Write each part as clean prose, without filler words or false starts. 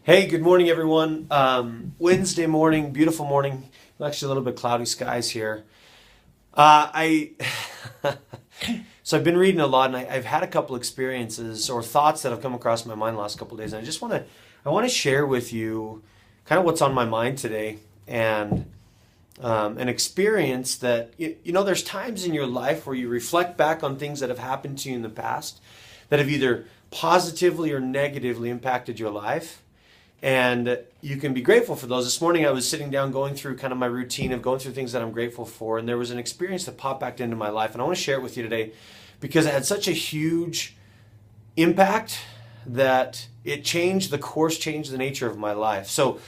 Hey, good morning, everyone. Wednesday morning, beautiful morning. Actually, a little bit cloudy skies here. I so I've been reading a lot, and I've had a couple experiences or thoughts that have come across my mind the last couple of days, and I want to share with you kind of what's on my mind today, and an experience that there's times in your life where you reflect back on things that have happened to you in the past that have either positively or negatively impacted your life, and you can be grateful for those. This morning I was sitting down going through kind of my routine of going through things that I'm grateful for, and there was an experience that popped back into my life, and I want to share it with you today because it had such a huge impact that it changed the course, changed the nature of my life. So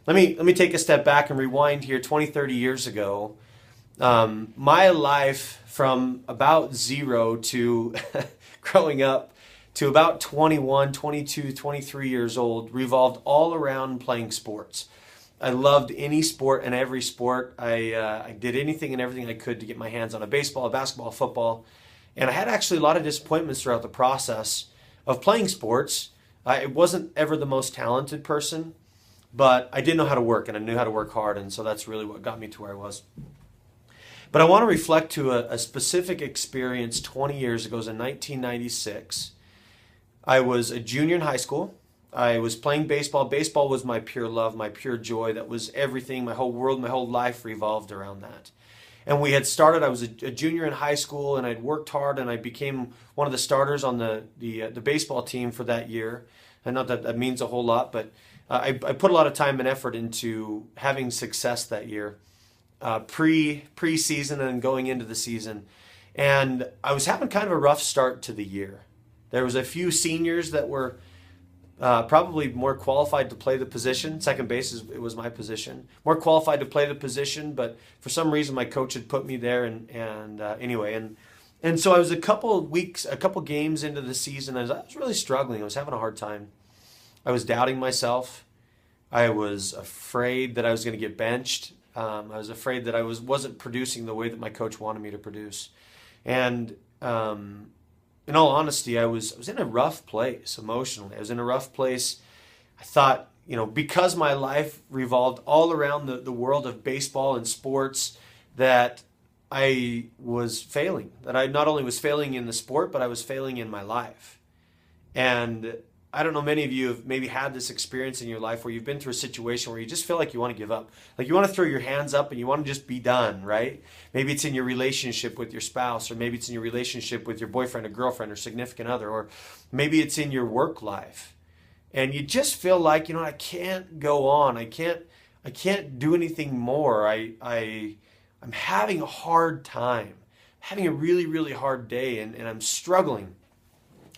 let me take a step back and rewind here 20, 30 years ago. My life from about zero to growing up to about 21, 22, 23 years old revolved all around playing sports. I loved any sport and every sport. I did anything and everything I could to get my hands on a baseball, a basketball, a football. And I had actually a lot of disappointments throughout the process of playing sports. I wasn't ever the most talented person, but I did know how to work, and I knew how to work hard. And so that's really what got me to where I was. But I want to reflect to a specific experience 20 years ago. It was in 1996. I was a junior in high school. I was playing baseball. Baseball was my pure love, my pure joy. That was everything. My whole world, my whole life revolved around that. And we had started, I was a junior in high school, and I'd worked hard, and I became one of the starters on the baseball team for that year. And not that that means a whole lot, but I put a lot of time and effort into having success that year, pre-season and going into the season. And I was having kind of a rough start to the year. There was a few seniors that were probably more qualified to play the position. Second base it was my position. More qualified to play the position, but for some reason my coach had put me there. And so I was a couple games into the season. I was really struggling. I was having a hard time. I was doubting myself. I was afraid that I was going to get benched. I was afraid that I wasn't producing the way that my coach wanted me to produce. And in all honesty, I was in a rough place emotionally. I was in a rough place. I thought, because my life revolved all around the world of baseball and sports, that I was failing. That I not only was failing in the sport, but I was failing in my life. And I don't know, many of you have maybe had this experience in your life where you've been through a situation where you just feel like you want to give up. Like you want to throw your hands up and you want to just be done, right? Maybe it's in your relationship with your spouse, or maybe it's in your relationship with your boyfriend or girlfriend or significant other, or maybe it's in your work life. And you just feel like, I can't go on. I can't do anything more. I'm having a hard time, having a really, really hard day, and I'm struggling.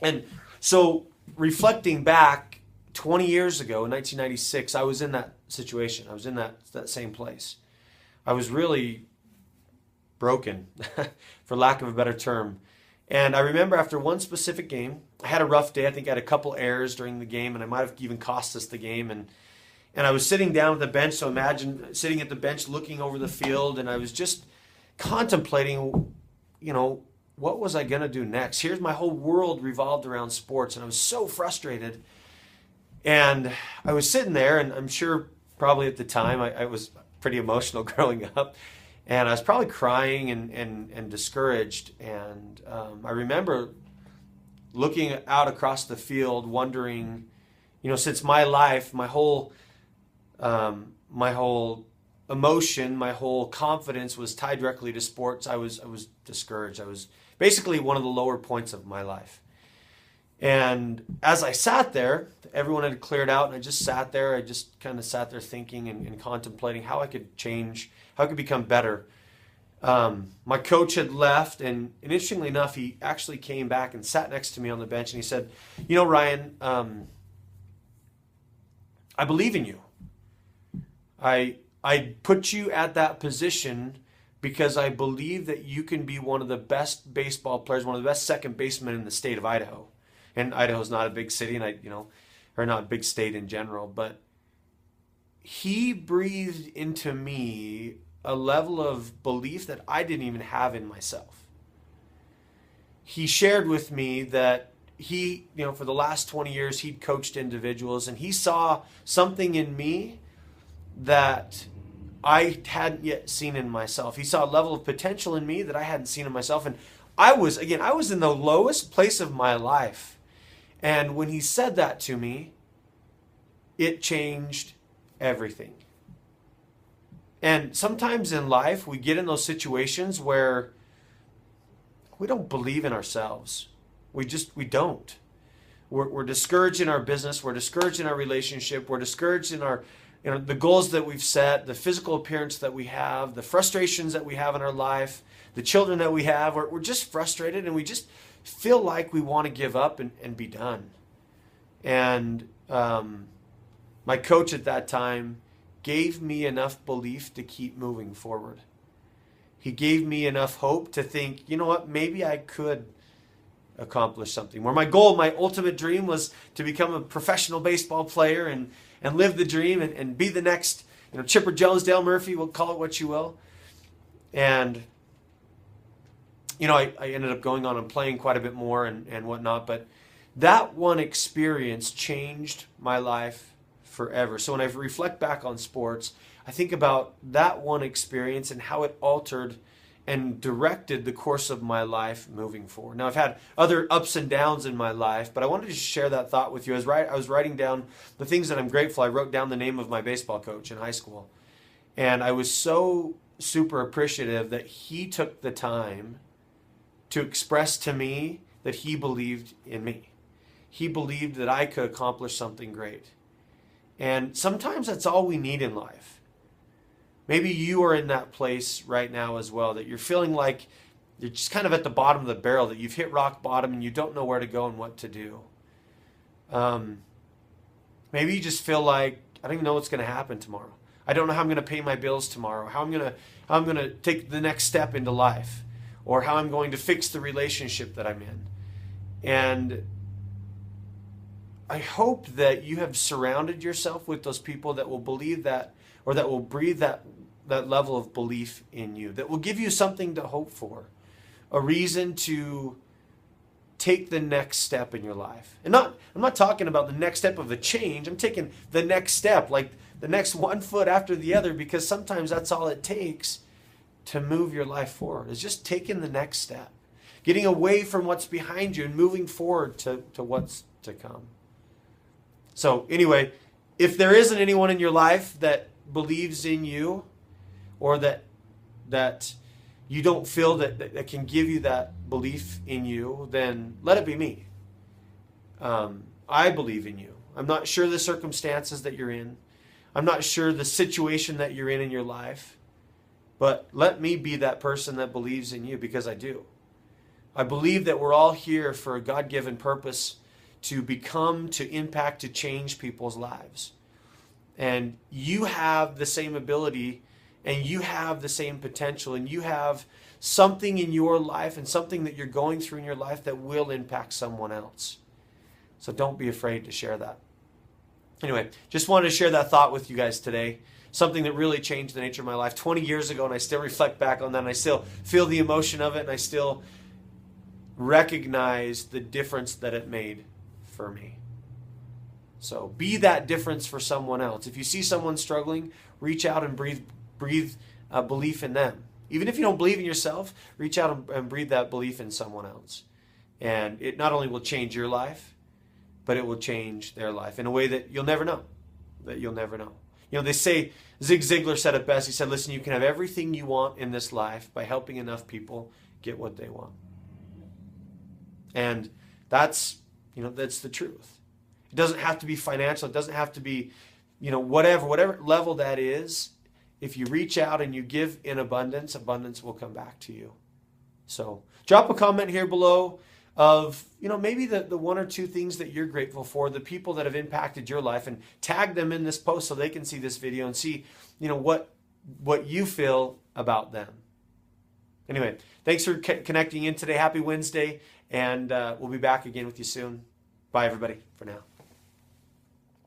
And so reflecting back 20 years ago in 1996, I was in that situation. I was in that same place. I was really broken, for lack of a better term. And I remember after one specific game, I had a rough day. I think I had a couple errors during the game, and I might have even cost us the game. And I was sitting down at the bench, so imagine sitting at the bench looking over the field, and I was just contemplating, what was I going to do next? Here's my whole world revolved around sports, and I was so frustrated. And I was sitting there, and I'm sure probably at the time I was pretty emotional growing up, and I was probably crying and discouraged. And I remember looking out across the field, wondering, since my life, my whole emotion, my whole confidence was tied directly to sports, I was discouraged. I was basically one of the lower points of my life. And as I sat there, everyone had cleared out, and I just sat there. I just kind of sat there thinking and contemplating how I could change, how I could become better. My coach had left, and interestingly enough, he actually came back and sat next to me on the bench, and he said, Ryan, I believe in you. I put you at that position because I believe that you can be one of the best baseball players, one of the best second basemen in the state of Idaho. And Idaho's not a big city, and or not a big state in general, but he breathed into me a level of belief that I didn't even have in myself. He shared with me that he, for the last 20 years, he'd coached individuals, and he saw something in me that I hadn't yet seen in myself. He saw a level of potential in me that I hadn't seen in myself. And I was in the lowest place of my life. And when he said that to me, it changed everything. And sometimes in life, we get in those situations where we don't believe in ourselves. We don't. We're discouraged in our business. We're discouraged in our relationship. We're discouraged in our, the goals that we've set, the physical appearance that we have, the frustrations that we have in our life, the children that we have. We're just frustrated, and we just feel like we want to give up and be done. And my coach at that time gave me enough belief to keep moving forward. He gave me enough hope to think, you know what, maybe I could accomplish something. Where my goal, my ultimate dream, was to become a professional baseball player and live the dream and be the next, Chipper Jones, Dale Murphy, we'll call it what you will. And, I ended up going on and playing quite a bit more and whatnot, but that one experience changed my life forever. So when I reflect back on sports, I think about that one experience and how it altered and directed the course of my life moving forward. Now, I've had other ups and downs in my life, but I wanted to share that thought with you. I was writing down the things that I'm grateful. I wrote down the name of my baseball coach in high school. And I was so super appreciative that he took the time to express to me that he believed in me. He believed that I could accomplish something great. And sometimes that's all we need in life. Maybe you are in that place right now as well, that you're feeling like you're just kind of at the bottom of the barrel, that you've hit rock bottom and you don't know where to go and what to do. Maybe you just feel like, I don't even know what's going to happen tomorrow. I don't know how I'm going to pay my bills tomorrow, how I'm going to take the next step into life, or how I'm going to fix the relationship that I'm in. And I hope that you have surrounded yourself with those people that will believe that, or that will breathe that level of belief in you, that will give you something to hope for, a reason to take the next step in your life. And I'm not talking about the next step of a change. I'm taking the next step, like the next one foot after the other, because sometimes that's all it takes to move your life forward, is just taking the next step, getting away from what's behind you and moving forward to what's to come. So anyway, if there isn't anyone in your life that believes in you, or that you don't feel that can give you that belief in you, then let it be me. I believe in you. I'm not sure the circumstances that you're in. I'm not sure the situation that you're in your life. But let me be that person that believes in you, because I do. I believe that we're all here for a God-given purpose, to become, to impact, to change people's lives. And you have the same ability, and you have the same potential, and you have something in your life and something that you're going through in your life that will impact someone else. So don't be afraid to share that. Anyway, just wanted to share that thought with you guys today. Something that really changed the nature of my life 20 years ago, and I still reflect back on that, and I still feel the emotion of it, and I still recognize the difference that it made for me. So be that difference for someone else. If you see someone struggling, reach out and breathe belief in them. Even if you don't believe in yourself, reach out and breathe that belief in someone else. And it not only will change your life, but it will change their life in a way that you'll never know. They say, Zig Ziglar said it best. He said, listen, you can have everything you want in this life by helping enough people get what they want. And that's the truth. It doesn't have to be financial. It doesn't have to be, whatever level that is. If you reach out and you give in abundance, abundance will come back to you. So drop a comment here below of, maybe the one or two things that you're grateful for, the people that have impacted your life, and tag them in this post so they can see this video and see, what you feel about them. Anyway, thanks for connecting in today. Happy Wednesday, and we'll be back again with you soon. Bye, everybody, for now.